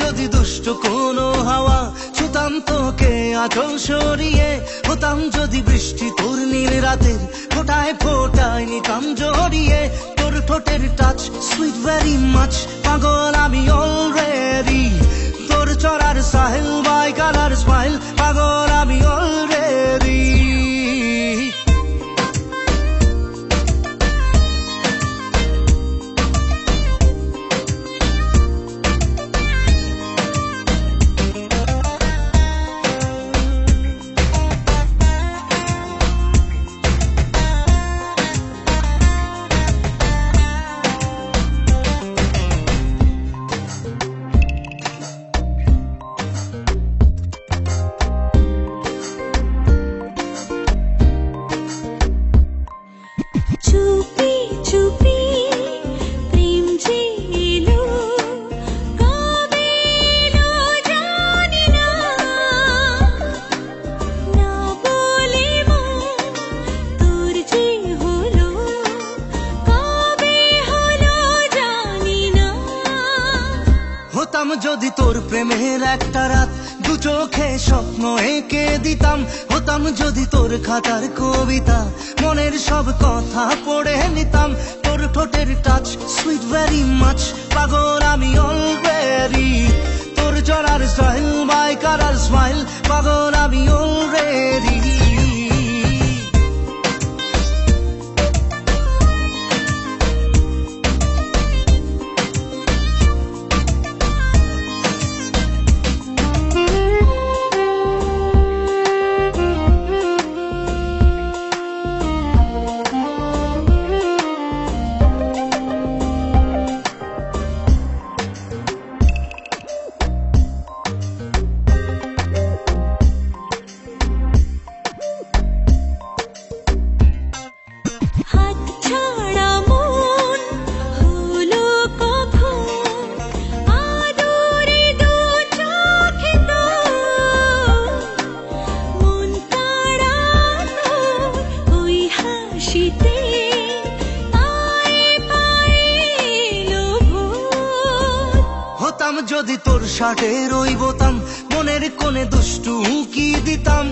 যদি দুষ্ট কোনো হাওয়া, ছুতাম তোকে আঁচল সরিয়ে। হতাম যদি বৃষ্টি তোর নীল রাতের ফোটায় ফোটায় নিতাম জড়িয়ে। তোর ঠোঁটের টাচ সুইট ভেরি মাচ, পাগল আমি অলরেডি। তোর চড়ার সাহেল বাই কালার স্মাইল, পাগল আমি অলরেডি। চুপি চুপি প্রেম যে এলো, কবে এলো জানি না। না বলে মন তোর যে হলো, কবে হলো জানি না। হতাম যদি তোর প্রেমের একটা রাত, দু চোখে স্বপ্ন এঁকে দিতাম। হতাম যদি তোর খাতার কবিতা, মনের সব কথা পড়ে নিতাম। তোর ঠোঁটের টাচ সুইট ভেরি মাচ, পাগল আমি অলরেডি। তোর জড়ার স্টাইল বাই কালার স্মাইল, পাগল আমি অলরেডি। হাত ছাড়া মন হলো কখন, আদরে দু চোখে তোর। মন তাড়ানো ওই হাসিতে, পায়ে পায়ে এলো ভোর। হতাম যদি তোর শার্টের ওই বোতাম, মনের কোণে দুষ্টু উকি দিতাম।